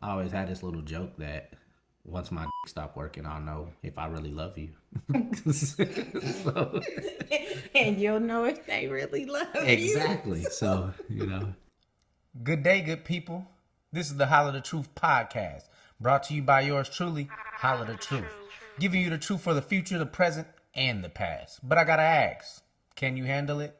I always had this little joke that once my stop working, I'll know if I really love you. So, And you'll know if they really love you. exactly. So, Good day, good people. This is the the Truth podcast, brought to you by yours truly, the Truth. Giving you the truth for the future, the present, and the past. But I gotta ask, can you handle it?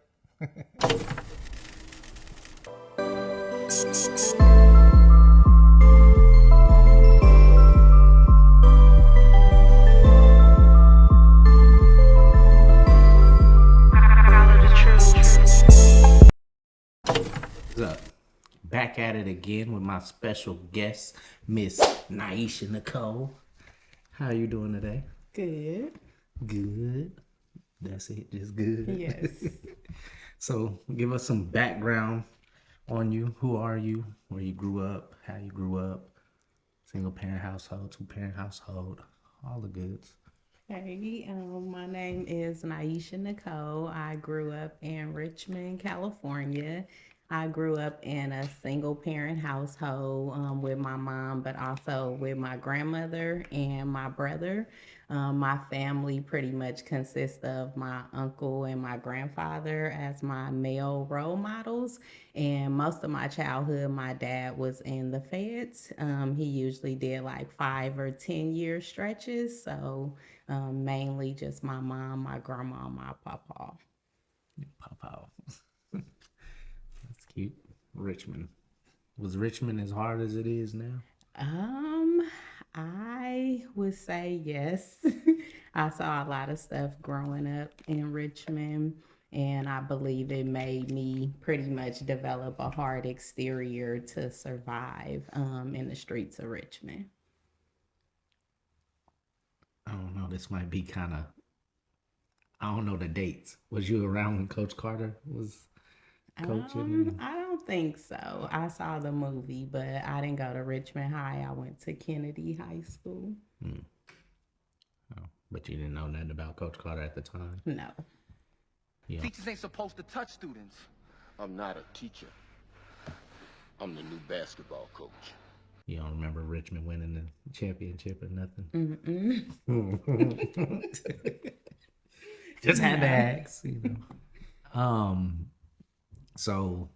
what's up? Back at it again with my special guest, Miss Nyesha Nicole. How you doing today? Good. Good. That's it, just good. Yes. So, give us some background on you. Who are you? Where you grew up? How you grew up? Single parent household, 2-parent household, all the goods. Hey, my name is Nyesha Nicole. I grew up in Richmond, California. I grew up in a single parent household with my mom, but also with my grandmother and my brother. My family pretty much consists of my uncle and my grandfather as my male role models. And most of my childhood, my dad was in the feds. He usually did like 5 or 10 year stretches. So mainly just my mom, my grandma, my papa. Pop out. That's cute. Richmond. Was Richmond as hard as it is now? Um, I would say yes. I saw a lot of stuff growing up in Richmond, and I believe it made me pretty much develop a hard exterior to survive in the streets of Richmond. I don't know. This might be kind of. I don't know the dates. Was you around when Coach Carter was coaching? I don't think so. I saw the movie, but I didn't go to Richmond High. I went to Kennedy High School. Oh, but you didn't know nothing about Coach Carter at the time. No. Yeah. Teachers ain't supposed to touch students. I'm not a teacher. I'm the new basketball coach. You don't remember Richmond winning the championship or nothing? Just had to ask, So,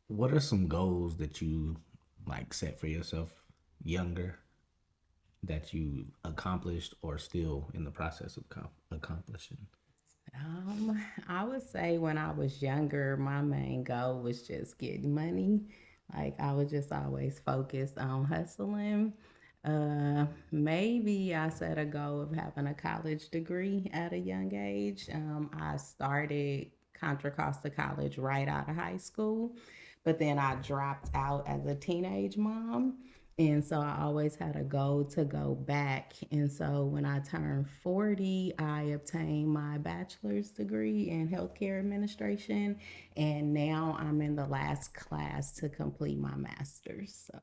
what are some goals that you like set for yourself younger that you accomplished or still in the process of accomplishing? I would say when I was younger, my main goal was just getting money. Like I was just always focused on hustling. Maybe I set a goal of having a college degree at a young age. I started Contra Costa College right out of high school, but then I dropped out as a teenage mom. And so I always had a goal to go back. And so when I turned 40, I obtained my bachelor's degree in healthcare administration. And now I'm in the last class to complete my master's. So,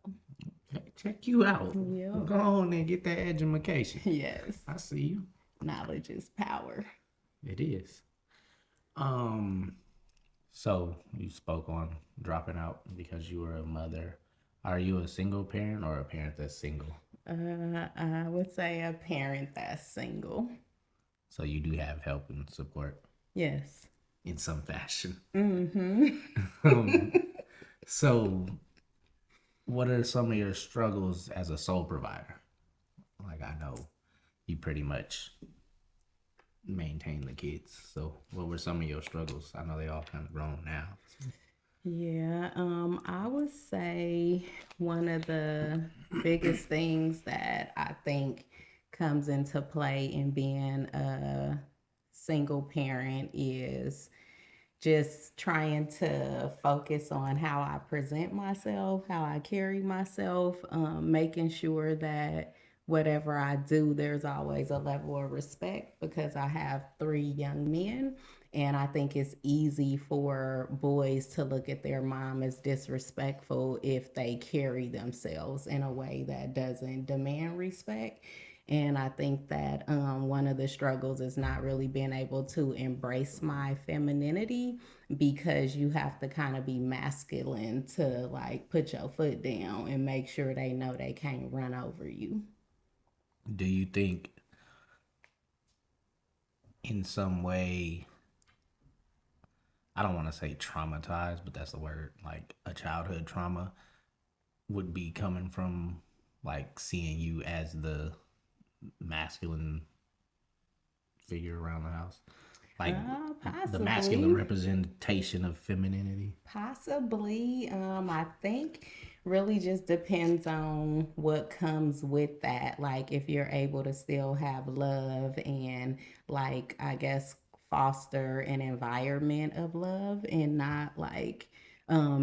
Check you out. yeah. Go on and get that education. Yes, I see you. knowledge is power. It is. So you spoke on dropping out because you were a mother. Are you a single parent or a parent that's single? I would say a parent that's single. So you do have help and support Yes. in some fashion. Mm-hmm. So what are some of your struggles as a sole provider? Like I know you pretty much maintain the kids. So what were some of your struggles? I know they all kind of grown now. Yeah, I would say one of the biggest things that I think comes into play in being a single parent is just trying to focus on how I present myself, how I carry myself, making sure that whatever I do, there's always a level of respect because I have 3 young men. And I think it's easy for boys to look at their mom as disrespectful if they carry themselves in a way that doesn't demand respect. And I think that one of the struggles is not really being able to embrace my femininity because you have to kind of be masculine to like put your foot down and make sure they know they can't run over you. Do you think in some way, I don't want to say traumatized, but that's the word, like a childhood trauma would be coming from like seeing you as the masculine figure around the house? Like the masculine Possibly. representation of femininity? Possibly. I think really just depends on what comes with that. Like if you're able to still have love and like I guess foster an environment of love and not like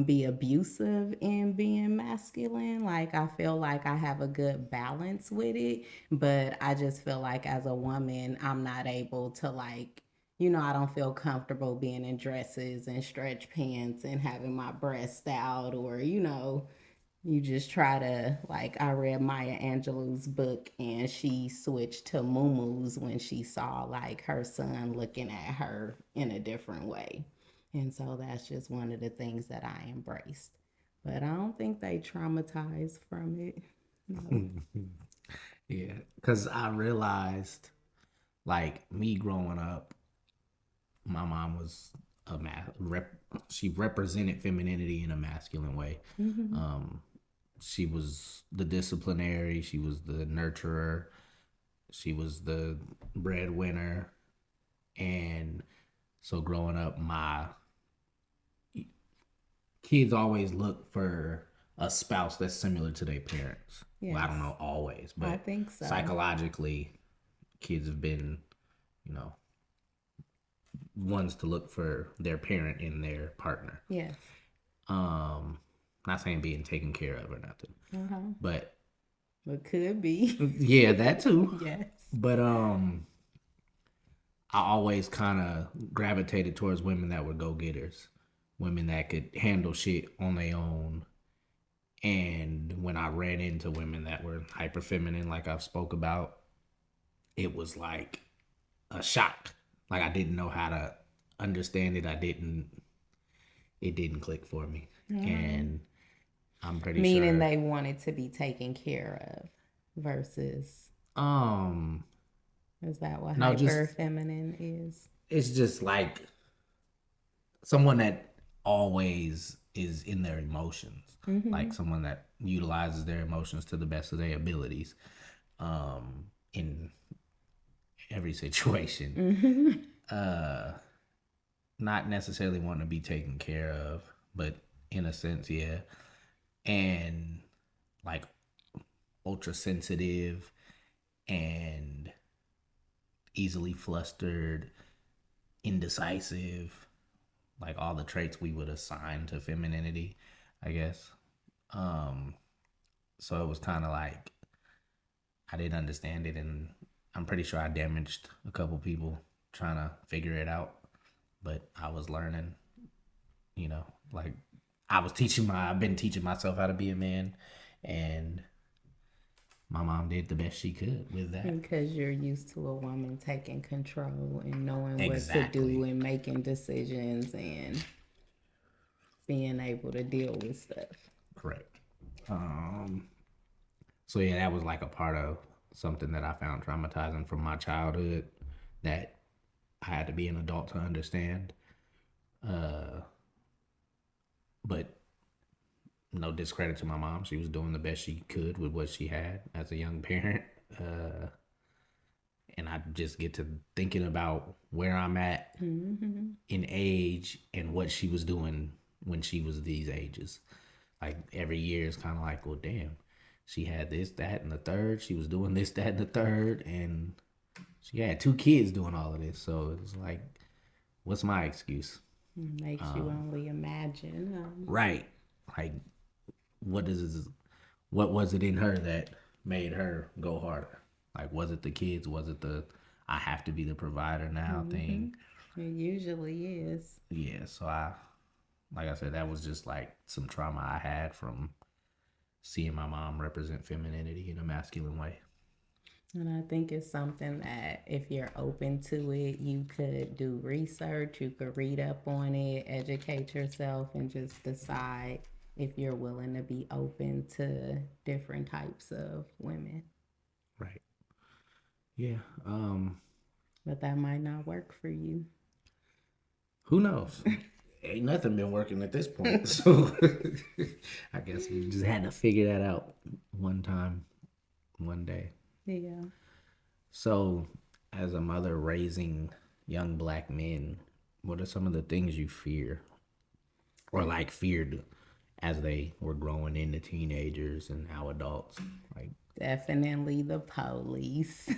be abusive in being masculine. Like I feel like I have a good balance with it, but I just feel like as a woman, I'm not able to like I don't feel comfortable being in dresses and stretch pants and having my breasts out, or, you just try to, like, I read Maya Angelou's book and she switched to muumuus when she saw, like, her son looking at her in a different way. And so that's just one of the things that I embraced. But I don't think they traumatized from it. No. Yeah, because I realized, like me growing up, my mom was she represented femininity in a masculine way. Um, she was the disciplinary, she was the nurturer, she was the breadwinner, and so growing up, my kids always look for a spouse that's similar to their parents. Well, I don't Yes, know always, I but think so. psychologically, kids have been, you know, ones to look for their parent in their partner. Yes. Um, not saying being taken care of or nothing, Uh-huh. but But could be. yeah, that too. Yes. But I always kind of gravitated towards women that were go getters, women that could handle shit on their own. And when I ran into women that were hyper feminine, like I've spoke about, it was like a shock. Like I didn't know how to understand it. It didn't click for me. And I'm pretty Meaning sure they wanted to be taken care of versus, um is that what no, hyper just feminine is? it's just like someone that always is in their emotions. Like someone that utilizes their emotions to the best of their abilities in every situation. Not necessarily wanting to be taken care of, but in a sense, yeah. And like ultra sensitive and easily flustered, indecisive, like all the traits we would assign to femininity, I guess. Um, so it was kind of like I didn't understand it, and I'm pretty sure I damaged a couple people trying to figure it out. But I was learning, like I've been teaching myself how to be a man, and my mom did the best she could with that. Because you're used to a woman taking control and knowing what to do Exactly. and making decisions and being able to deal with stuff. Correct. Um, so yeah, that was like a part of something that I found traumatizing from my childhood that I had to be an adult to understand. Uh, but no discredit to my mom. She was doing the best she could with what she had as a young parent. Uh, and I just get to thinking about where I'm at in age and what she was doing when she was these ages. Like every year is kind of like, well, damn, she had this, that, and the third. She was doing this, that, and the third, and she had two kids doing all of this. So it's like, what's my excuse? Makes you only imagine. Right? Like, what is what was it in her that made her go harder? Like, was it the kids? Was it the I have to be the provider now thing? It usually is. Yeah. So like I said, that was just like some trauma I had from seeing my mom represent femininity in a masculine way. And I think it's something that if you're open to it, you could do research, you could read up on it, educate yourself, and just decide if you're willing to be open to different types of women. Right. Yeah. But that might not work for you. Who knows? Ain't nothing been working at this point. So I guess we just had to figure that out one time, one day. Yeah. So, as a mother raising young black men, what are some of the things you fear or like feared as they were growing into teenagers and now adults? Like, Definitely the police.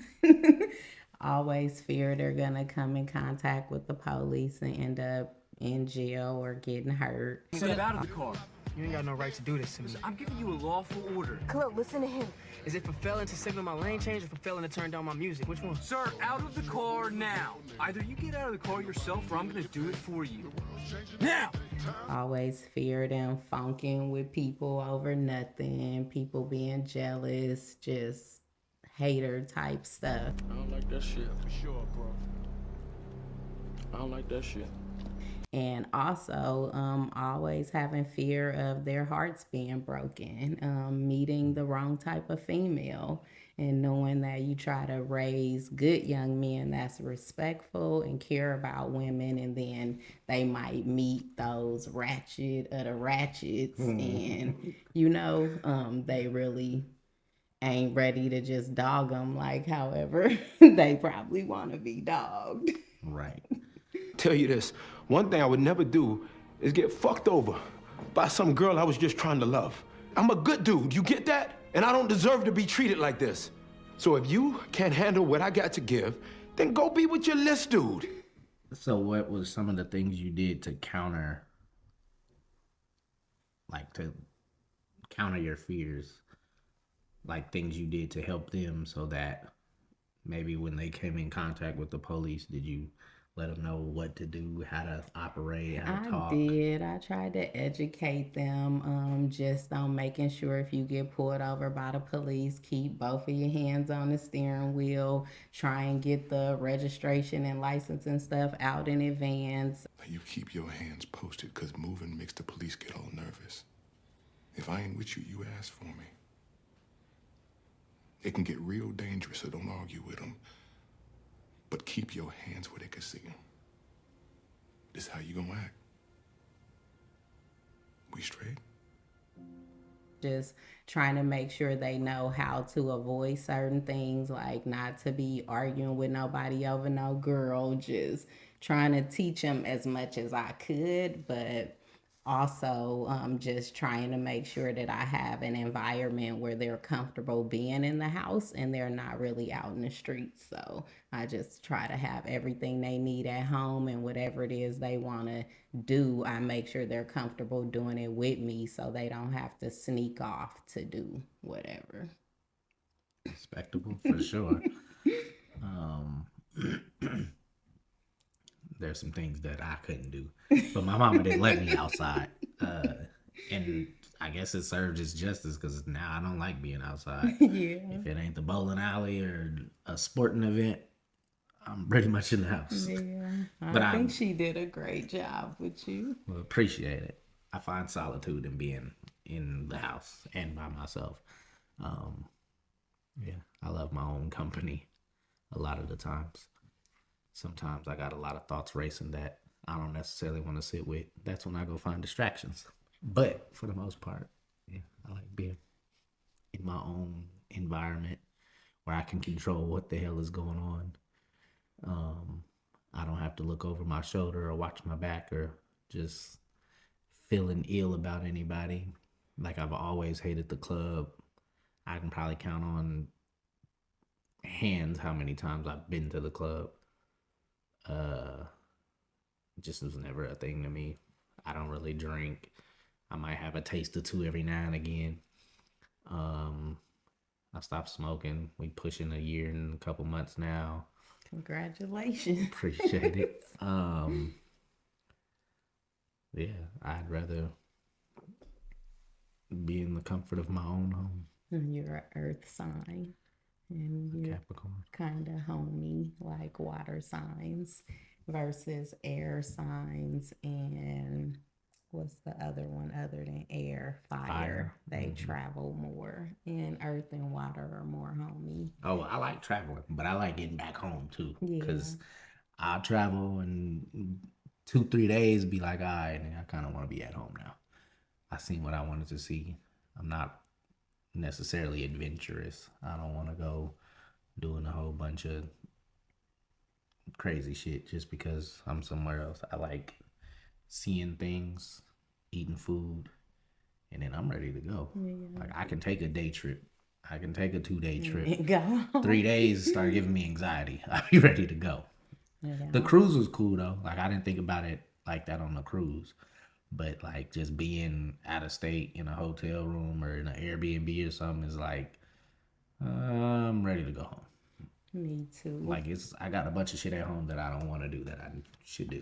Always fear they're gonna come in contact with the police and end up in jail or getting hurt. Step out of the car. You ain't got no right to do this to me. I'm giving you a lawful order. Khalil, listen to him. Is it for failing to signal my lane change or for failing to turn down my music? Which one? Sir, out of the car now. Either you get out of the car yourself or I'm gonna do it for you. Now! Always fear them funking with people over nothing, people being jealous, just hater type stuff. I don't like that shit. For sure, bro. I don't like that shit. And also always having fear of their hearts being broken, meeting the wrong type of female, and knowing that you try to raise good young men that's respectful and care about women, and then they might meet those ratchet of the ratchets, and they really ain't ready to just dog them like however they probably want to be dogged. right. Tell you this, one thing I would never do is get fucked over by some girl I was just trying to love. I'm a good dude, you get that? And I don't deserve to be treated like this. So if you can't handle what I got to give, then go be with your list dude. So, what was some of the things you did to counter your fears? Like things you did to help them so that maybe when they came in contact with the police, did you let them know what to do, how to operate, how to talk? I did. I tried to educate them just on making sure if you get pulled over by the police, keep both of your hands on the steering wheel, try and get the registration and license and stuff out in advance. You keep your hands posted because moving makes the police get all nervous. If I ain't with you, you ask for me. It can get real dangerous, so don't argue with them. But keep your hands where they can see them. This is how you gonna act. We straight? Just trying to make sure they know how to avoid certain things, like not to be arguing with nobody over no girl, just trying to teach them as much as I could, but also just trying to make sure that I have an environment where they're comfortable being in the house and they're not really out in the streets. So I just try to have everything they need at home, and whatever it is they want to do, I make sure they're comfortable doing it with me so they don't have to sneak off to do whatever. Respectable for sure. There's some things that I couldn't do, but my mama didn't let me outside, and I guess it served its justice because now I don't like being outside. Yeah. If it ain't the bowling alley or a sporting event, I'm pretty much in the house. Yeah, But I think she did a great job with you. Well, appreciate it. I find solitude in being in the house and by myself. Yeah, I love my own company a lot of the times. Sometimes I got a lot of thoughts racing that I don't necessarily want to sit with. That's when I go find distractions. But for the most part, yeah, I like being in my own environment where I can control what the hell is going on. I don't have to look over my shoulder or watch my back or just feeling ill about anybody. Like I've always hated the club. I can probably count on hands how many times I've been to the club. It just was never a thing to me. I don't really drink. I might have a taste or two every now and again. I stopped smoking. We pushing a year and a couple months now. Congratulations. Appreciate it. Yeah, I'd rather be in the comfort of my own home. You're an earth sign. And you're Capricorn. kind of homey, like water signs versus air signs. And what's the other one other than air? Fire. They travel more. And earth and water are more homey. Oh, I like traveling, but I like getting back home too. Yeah. Because I'll travel and 2-3 days be like, all right, I kind of want to be at home now. I seen what I wanted to see. I'm not necessarily adventurous. I don't want to go doing a whole bunch of crazy shit just because I'm somewhere else. I like seeing things, eating food, and then I'm ready to go. Like I can take a day trip. I can take a 2-day trip. Go. 3 days start giving me anxiety. I'll be ready to go. The cruise was cool though. Like I didn't think about it like that on the cruise. But like just being out of state in a hotel room or in an Airbnb or something is like, I'm ready to go home. Me too. Like I got a bunch of shit at home that I don't want to do that I should do.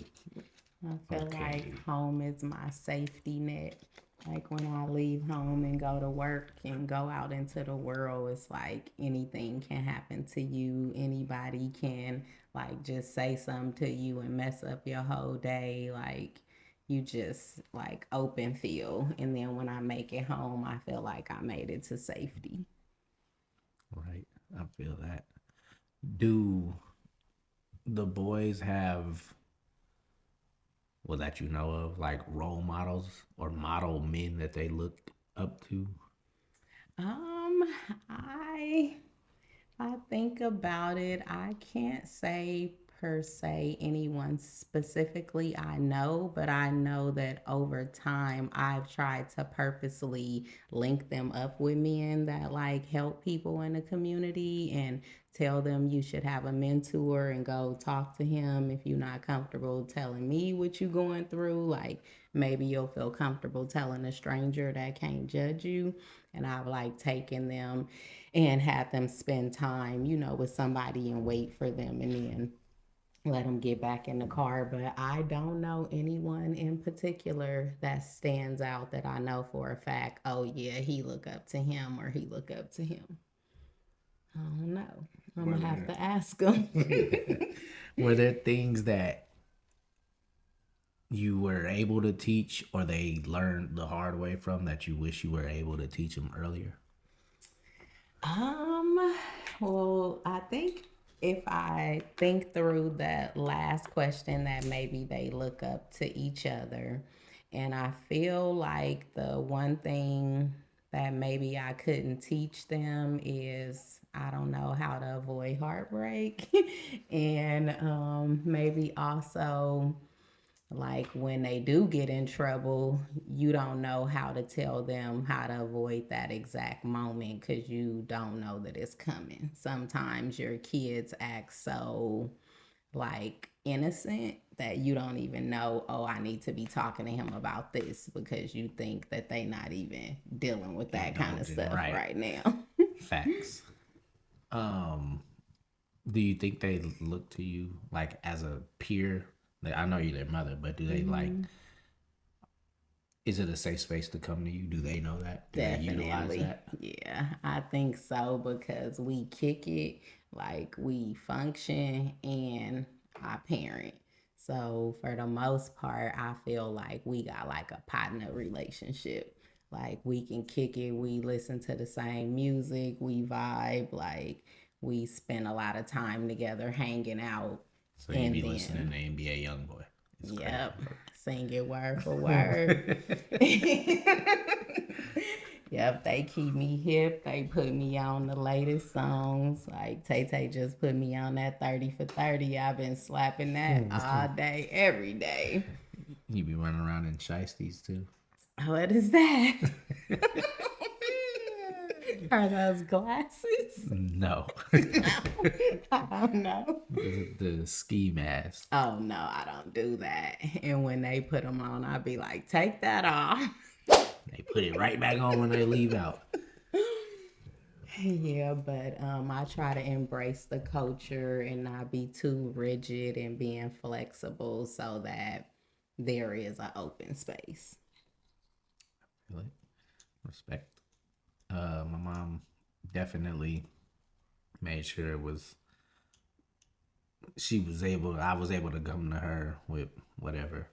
I feel like home is my safety net. Like when I leave home and go to work and go out into the world, it's like anything can happen to you. Anybody can like just say something to you and mess up your whole day. Like you just like open field. And then when I make it home, I feel like I made it to safety. Right. I feel that. Do the boys have, well, that you know of, like role models or model men that they look up to? I think about it. I can't say per se anyone specifically I know, but I know that over time I've tried to purposely link them up with men that like help people in the community and tell them you should have a mentor and go talk to him if you're not comfortable telling me what you're going through. Like maybe you'll feel comfortable telling a stranger that can't judge you. And I've like taken them and had them spend time, with somebody and wait for them and then let them get back in the car. But I don't know anyone in particular that stands out that I know for a fact, oh yeah, he look up to him or he look up to him. I don't know. I'm going to have to ask him. Were there things that you were able to teach or they learned the hard way from that you wish you were able to teach them earlier? Well, I think if I think through that last question that maybe they look up to each other, and I feel like the one thing that maybe I couldn't teach them is, I don't know, how to avoid heartbreak. And maybe also like when they do get in trouble, you don't know how to tell them how to avoid that exact moment because you don't know that it's coming. Sometimes your kids act so like innocent that you don't even know, oh, I need to be talking to him about this because you think that they not even dealing with that kind of stuff right now. Facts. Do you think they look to you like as a peer? Like, I know you're their mother, but do they like? Is it a safe space to come to you? Do they know that? Do they utilize that? Yeah, I think so because we kick it, like we function and I parent. So for the most part, I feel like we got like a partner relationship. Like we can kick it, we listen to the same music, we vibe, like we spend a lot of time together hanging out. So you be listening to NBA Youngboy. Yep, sing it word for word. Yep, they keep me hip. They put me on the latest songs. Like Tay Tay just put me on that 30 for 30. I've been slapping that all day, every day. You be running around in shiesties too. What is that? Are those glasses? No. I don't know. The ski mask. Oh, no, I don't do that. And when they put them on, I'll be like, take that off. They put it right back on when they leave out. Yeah, but I try to embrace the culture and not be too rigid and being flexible so that there is an open space. Really? Respect. My mom definitely made sure it was I was able to come to her with whatever.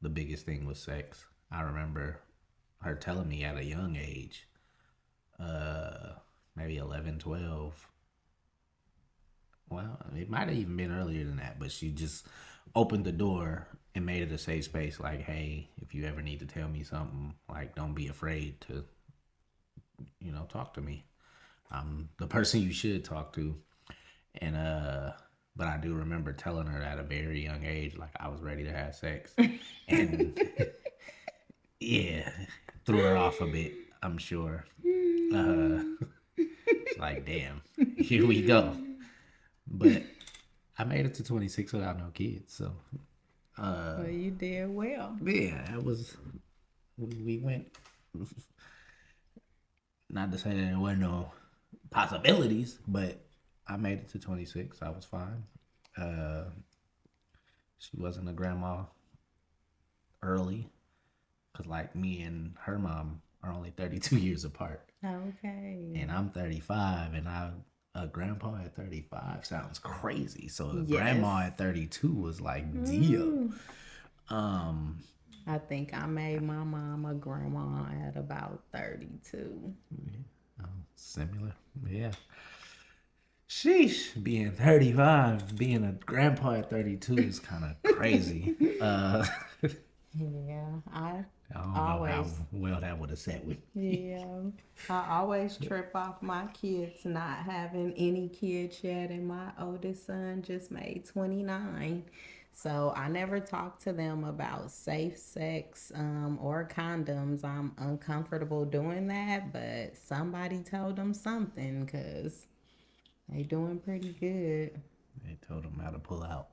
The biggest thing was sex. I remember her telling me at a young age, maybe 11, 12. Well, it might have even been earlier than that, but she just opened the door and made it a safe space. Like, hey, if you ever need to tell me something, like, don't be afraid to, talk to me. I'm the person you should talk to. And, but I do remember telling her at a very young age, like, I was ready to have sex. And, yeah, threw her off a bit, I'm sure. Like, damn, here we go. But I made it to 26 without no kids, so. Well, you did well. Yeah, that was. We went. Not to say that there were no possibilities, but I made it to 26. I was fine. She wasn't a grandma early, because like me and her mom are only 32 years apart. Okay. And I'm 35, and a grandpa at 35 sounds crazy. So a Yes. grandma at 32 was like, deal. I think I made my mom a grandma at about 32. Similar, yeah. Sheesh, being 35, being a grandpa at 32 is kind of crazy. Yeah, I don't know how well that would have sat with me. Yeah, I always trip off my kids not having any kids yet, and my oldest son just made 29. So I never talk to them about safe sex or condoms. I'm uncomfortable doing that, but somebody told them something because they doing pretty good. They told them how to pull out.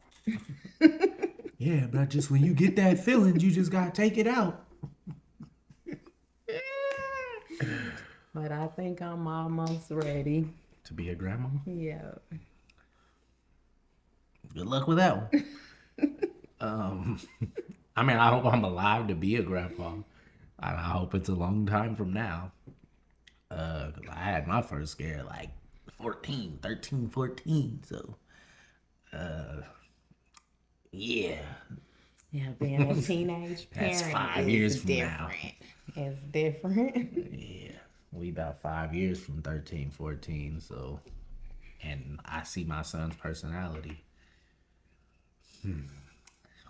Yeah, but just when you get that feeling, you just gotta take it out. But I think I'm almost ready. To be a grandma? Yeah. Good luck with that one. I mean, I hope I'm alive to be a grandpa. I hope it's a long time from now. 'Cause I had my first scare like 13, 14. So, yeah. Yeah, being a teenage parent That's 5 is years from now. different. It's different. Yeah. We about 5 years from 13, 14. So, and I see my son's personality.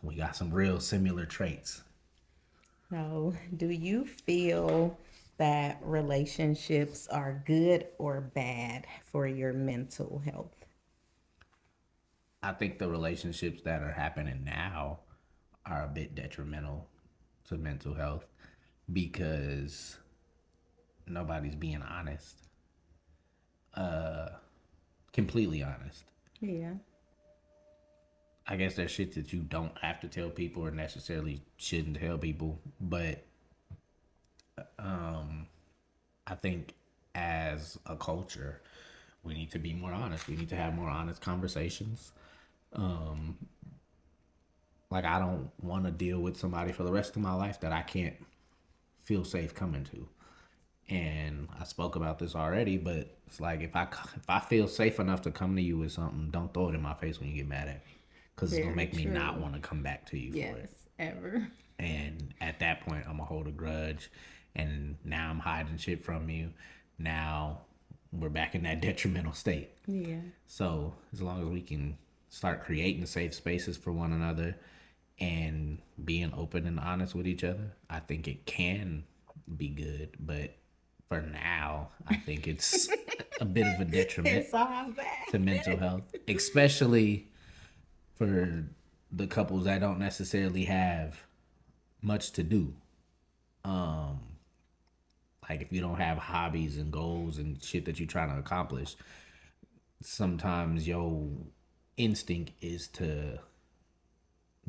We got some real similar traits. So, do you feel that relationships are good or bad for your mental health? I think the relationships that are happening now are a bit detrimental to mental health because nobody's being honest. Completely honest. Yeah. I guess there's shit that you don't have to tell people or necessarily shouldn't tell people, but I think as a culture, we need to be more honest. We need to have more honest conversations. Like, I don't want to deal with somebody for the rest of my life that I can't feel safe coming to. And I spoke about this already, but it's like if I feel safe enough to come to you with something, don't throw it in my face when you get mad at me, because it's gonna make me not want to come back to you for it. Yes, ever. And at that point, I'm gonna hold a grudge, and now I'm hiding shit from you. Now we're back in that detrimental state. Yeah. So as long as we can start creating safe spaces for one another and being open and honest with each other, I think it can be good. But for now, I think it's a bit of a detriment It's all bad. to mental health, especially for the couples that don't necessarily have much to do. Like if you don't have hobbies and goals and shit that you're trying to accomplish, sometimes your instinct is to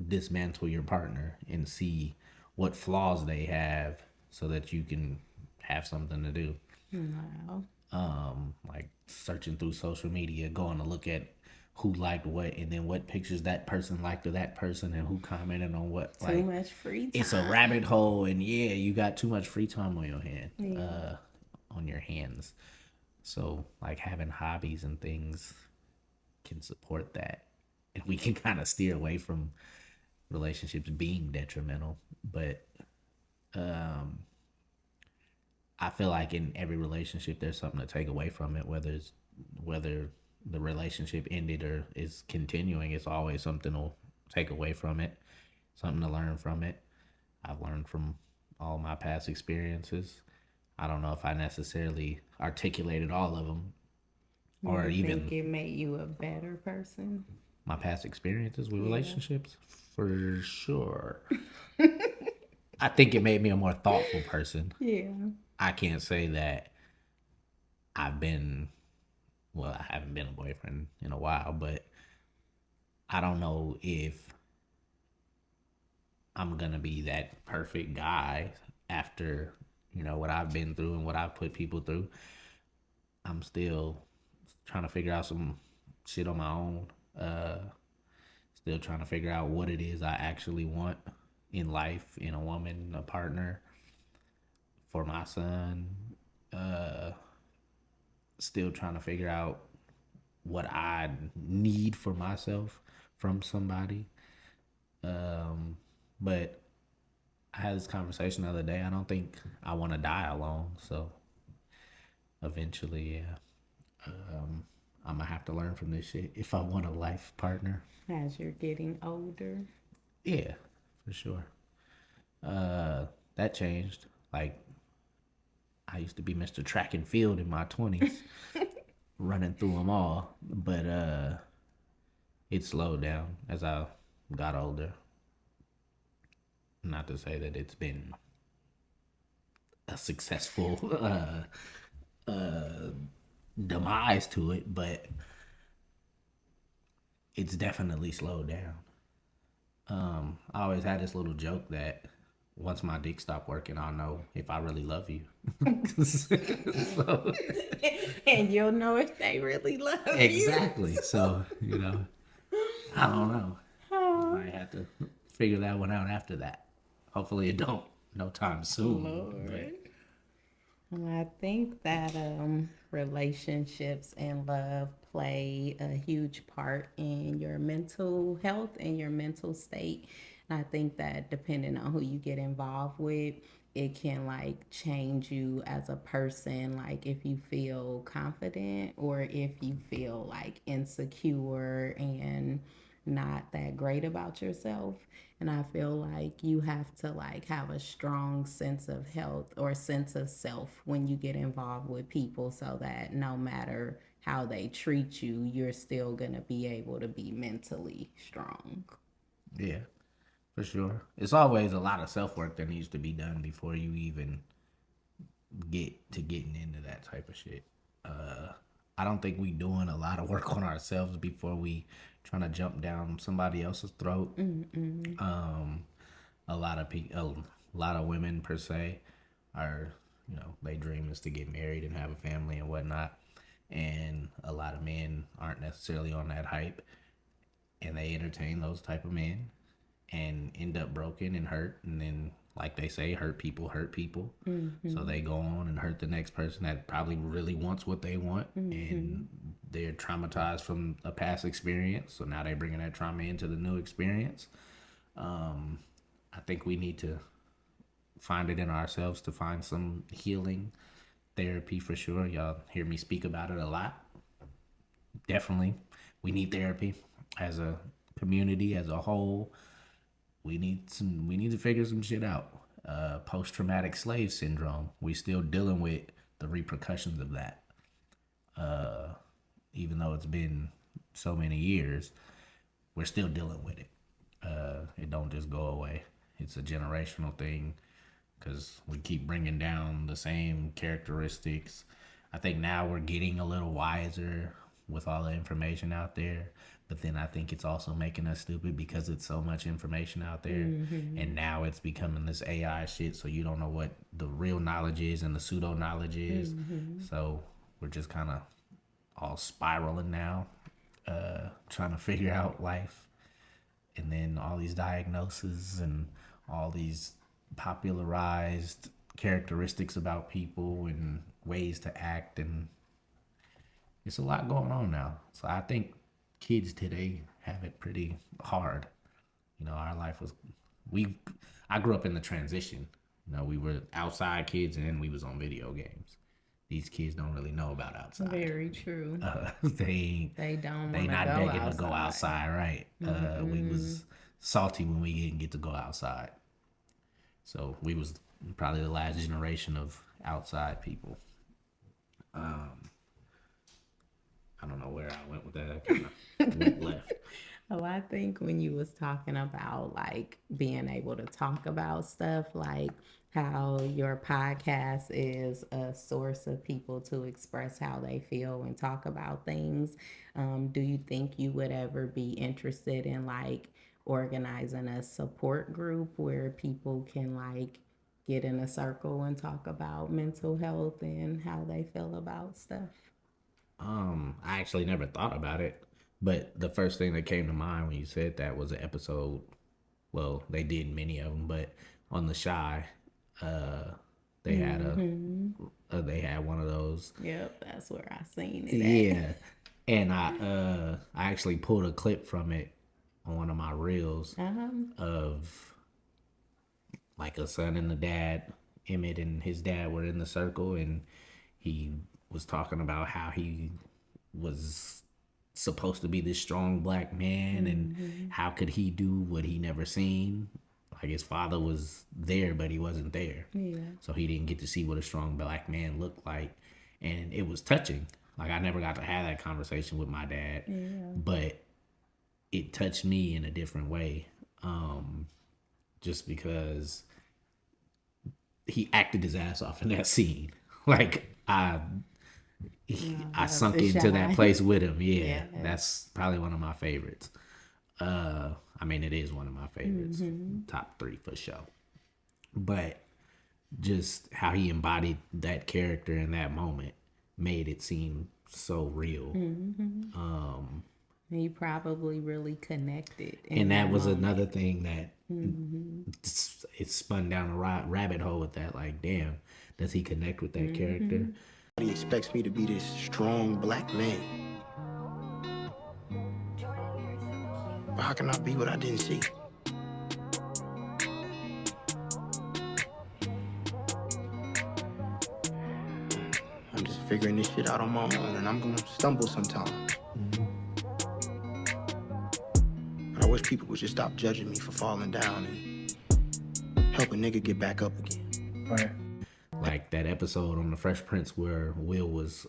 dismantle your partner and see what flaws they have so that you can have something to do. Wow. Like searching through social media, going to look at who liked what and then what pictures that person liked of that person and who commented on what. Too much free time. It's a rabbit hole, and yeah, you got too much free time on your hands. So like having hobbies and things can support that. And we can kind of steer away from relationships being detrimental. But um I feel like in every relationship there's something to take away from it, whether the relationship ended or is continuing, it's always something to take away from it, something to learn from it. I've learned from all my past experiences. I don't know if I necessarily articulated all of them or You even think it made you a better person? my past experiences with relationships. For sure. I think it made me a more thoughtful person. Yeah. I can't say that I've been, well, I haven't been a boyfriend in a while, but I don't know if I'm gonna be that perfect guy after, what I've been through and what I've put people through. I'm still trying to figure out some shit on my own. Still trying to figure out what it is I actually want in life, in a woman, a partner, for my son. Still trying to figure out what I need for myself from somebody. But I had this conversation the other day. I don't think I want to die alone. So eventually, yeah, I'm gonna have to learn from this shit if I want a life partner. As you're getting older. Yeah, for sure. That changed. Like, I used to be Mr. Track and Field in my 20s, running through them all. But it slowed down as I got older. Not to say that it's been a successful demise to it, but it's definitely slowed down. I always had this little joke that once my dick stop working, I'll know if I really love you. So, And you'll know if they really love you. exactly. So, I don't know. I might have to figure that one out after that. Hopefully it don't no time soon. Lord. Well, I think that relationships and love play a huge part in your mental health and your mental state. And I think that depending on who you get involved with, it can like change you as a person. Like if you feel confident or if you feel like insecure and not that great about yourself. And I feel like you have to like have a strong sense of health or sense of self when you get involved with people so that no matter how they treat you, you're still going to be able to be mentally strong. Yeah, for sure. It's always a lot of self work that needs to be done before you even get to getting into that type of shit. I don't think we doing a lot of work on ourselves before we trying to jump down somebody else's throat. A lot of people, a lot of women per se, are they dream is to get married and have a family and whatnot, and a lot of men aren't necessarily on that hype, and they entertain those type of men, and end up broken and hurt, and then like they say, hurt people hurt people. So they go on and hurt the next person that probably really wants what they want, and they're traumatized from a past experience. So now they're bringing that trauma into the new experience. I think we need to find it in ourselves to find some healing therapy for sure. Y'all hear me speak about it a lot. Definitely, we need therapy as a community, as a whole. We need to figure some shit out. Post-traumatic slave syndrome. We still dealing with the repercussions of that. Even though it's been so many years, we're still dealing with it. It don't just go away. It's a generational thing because we keep bringing down the same characteristics. I think now we're getting a little wiser with all the information out there. But then I think it's also making us stupid because it's so much information out there. And now it's becoming this AI shit. So you don't know what the real knowledge is and the pseudo knowledge is. So we're just kind of all spiraling now, trying to figure out life. And then all these diagnoses and all these popularized characteristics about people and ways to act. And it's a lot going on now. So I think kids today have it pretty hard. You know, our life was I grew up in the transition. You know, we were outside kids and then we was on video games. These kids don't really know about outside. Very true. They don't they want not to go begging to go outside. outside, right? We was salty when we didn't get to go outside. So we was probably the last generation of outside people. I don't know where I went with that. I kind of went left. Oh, I think when you was talking about like being able to talk about stuff, like how your podcast is a source of people to express how they feel and talk about things, do you think you would ever be interested in like organizing a support group where people can like get in a circle and talk about mental health and how they feel about stuff? I actually never thought about it, but the first thing that came to mind when you said that was an episode. Well, they did many of them, but on the Shy, they had they had one of those. Yep, that's where I seen it. Yeah, and I actually pulled a clip from it on one of my reels of like a son and a dad. Emmett and his dad were in the circle, and he was talking about how he was supposed to be this strong black man, and how could he do what he never seen. Like his father was there, but he wasn't there. Yeah. So he didn't get to see what a strong black man looked like. And it was touching. Like I never got to have that conversation with my dad, but it touched me in a different way. Just because he acted his ass off in that scene. Like I sunk into that place with him. Yeah, that's probably one of my favorites. I mean, it is one of my favorites. Top 3 for sure. But just how he embodied that character in that moment made it seem so real. He probably really connected. And that was another thing that it spun down a rabbit hole with that. Like, damn, does he connect with that character? He expects me to be this strong black man. But how can I be what I didn't see? I'm just figuring this shit out on my own, and I'm gonna stumble sometimes. But I wish people would just stop judging me for falling down and help a nigga get back up again. Right. Like that episode on the Fresh Prince where Will was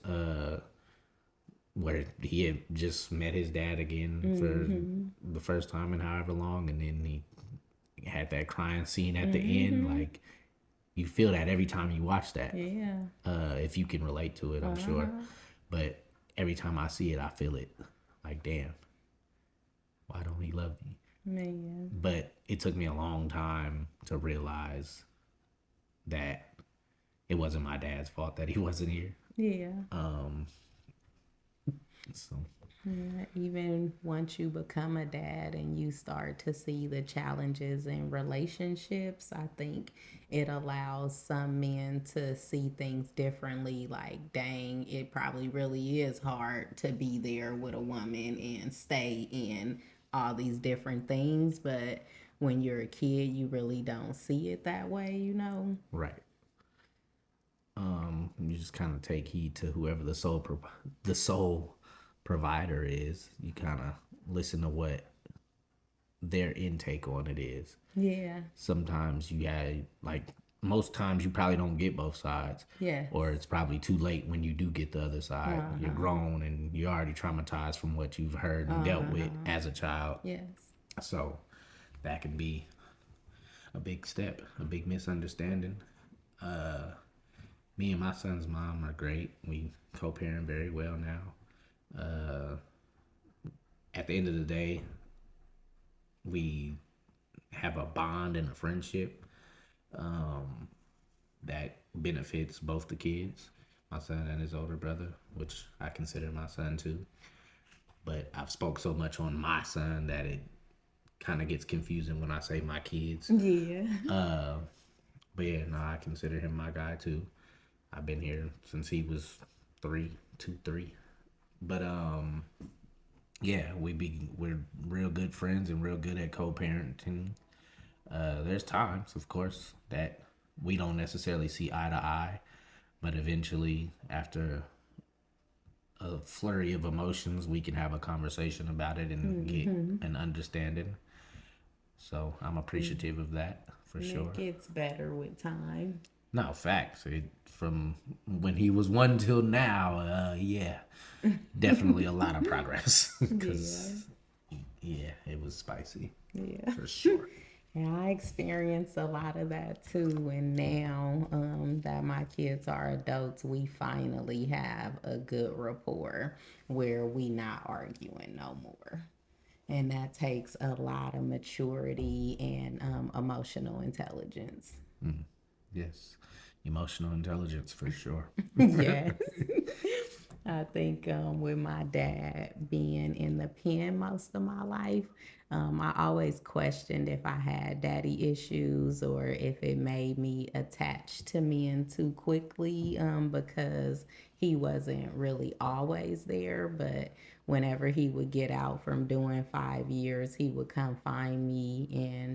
where he had just met his dad again for the first time in however long, and then he had that crying scene at the end. Like you feel that every time you watch that. Yeah. If you can relate to it, I'm sure. But every time I see it, I feel it. Like, damn, why don't he love me? Man. But it took me a long time to realize that it wasn't my dad's fault that he wasn't here. Yeah. So Yeah, even once you become a dad and you start to see the challenges in relationships, I think it allows some men to see things differently. Like, dang, it probably really is hard to be there with a woman and stay in all these different things. But when you're a kid, you really don't see it that way, you know? right. You just kind of take heed to whoever the sole provider is. You kind of listen to what their intake on it is. Yeah. Sometimes you have, like, most times you probably don't get both sides. Yeah. Or it's probably too late when you do get the other side. You're grown and you're already traumatized from what you've heard and dealt with as a child. Yes. So that can be a big step, a big misunderstanding. Me and my son's mom are great. We co-parent very well now. At the end of the day, we have a bond and a friendship that benefits both the kids, my son and his older brother, which I consider my son too. But I've spoke so much on my son that it kind of gets confusing when I say my kids. Yeah. But yeah, no, I consider him my guy too. I've been here since he was 3. But yeah, we're real good friends and real good at co-parenting. There's times, of course, that we don't necessarily see eye to eye, but eventually, after a flurry of emotions, we can have a conversation about it and get an understanding. So I'm appreciative of that for sure. It gets better with time. No, facts. From when he was 1 till now, yeah, definitely a lot of progress. Because yeah, it was spicy. Yeah. For sure. Yeah, I experienced a lot of that too. And now that my kids are adults, we finally have a good rapport where we not arguing no more. And that takes a lot of maturity and emotional intelligence. Yes, emotional intelligence for sure. Yes. I think with my dad being in the pen most of my life, I always questioned if I had daddy issues or if it made me attached to men too quickly because he wasn't really always there. But whenever he would get out from doing 5 years, he would come find me and,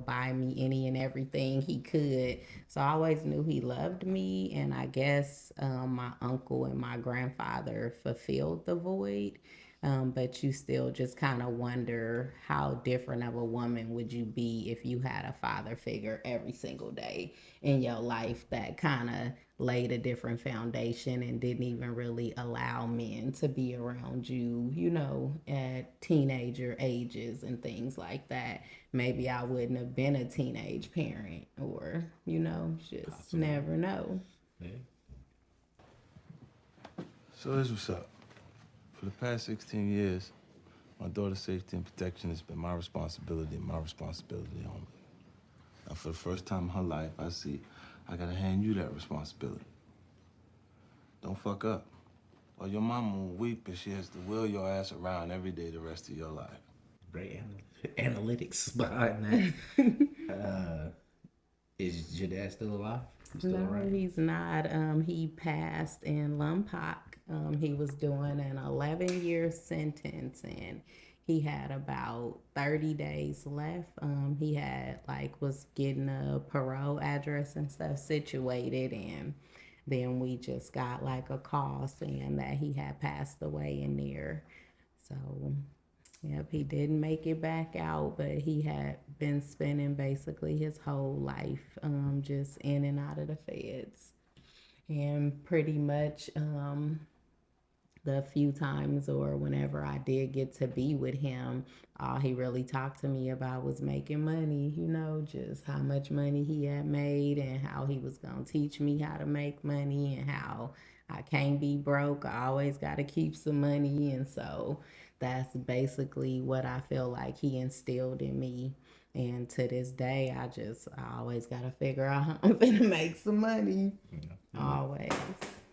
buy me any and everything he could. So I always knew he loved me. And I guess my uncle and my grandfather fulfilled the void. But you still just kind of wonder how different of a woman would you be if you had a father figure every single day in your life that kind of laid a different foundation and didn't even really allow men to be around you, at teenager ages and things like that. Maybe I wouldn't have been a teenage parent or, just possibly. Never know. Yeah. So here's what's up. For the past 16 years, my daughter's safety and protection has been my responsibility and my responsibility only. Now, for the first time in her life, I see I gotta hand you that responsibility. Don't fuck up, or your mama will weep and she has to wheel your ass around every day the rest of your life. Great analytics behind that. Is your dad still alive? No, around? He's not. He passed in Lompoc. He was doing an 11-year sentence and he had about 30 days left. He was getting a parole address and stuff situated, and then we just got a call saying that he had passed away in there. So, yep, he didn't make it back out, but he had been spending basically his whole life just in and out of the feds. And pretty much the few times or whenever I did get to be with him, all he really talked to me about was making money, just how much money he had made and how he was going to teach me how to make money and how I can't be broke. I always got to keep some money. And so that's basically what I feel like he instilled in me. And to this day, I always got to figure out how I'm going to make some money. Yeah. Always.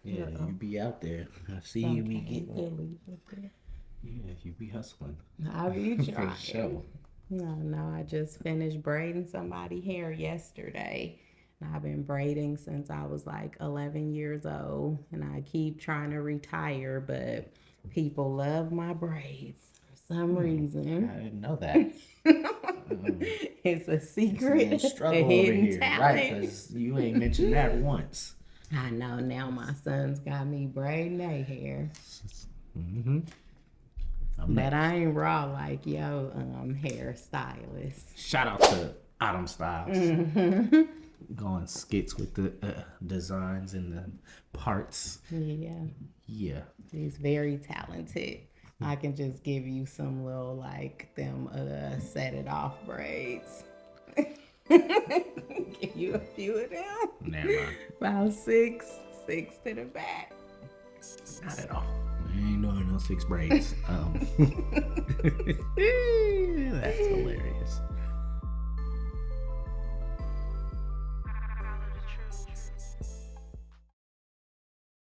Yeah, you be out there. I see you be getting. Yeah, you be hustling. I be trying. For sure. No, I just finished braiding somebody's hair yesterday. And I've been braiding since I was 11 years old. And I keep trying to retire, but people love my braids for some reason. I didn't know that. It's a secret. It's a struggle over here, talent. Right? Because you ain't mentioned that once. I know. Now my son's got me braiding their hair. Mm-hmm. But I ain't raw like your hairstylist. Shout out to Autumn Styles. Mm-hmm. Going skits with the designs and the parts. Yeah. Yeah. He's very talented. I can just give you some little them set it off braids. Give you a few of them. Never mind. About six to the back. Not at all. We ain't doing no 6 braids. That's hilarious.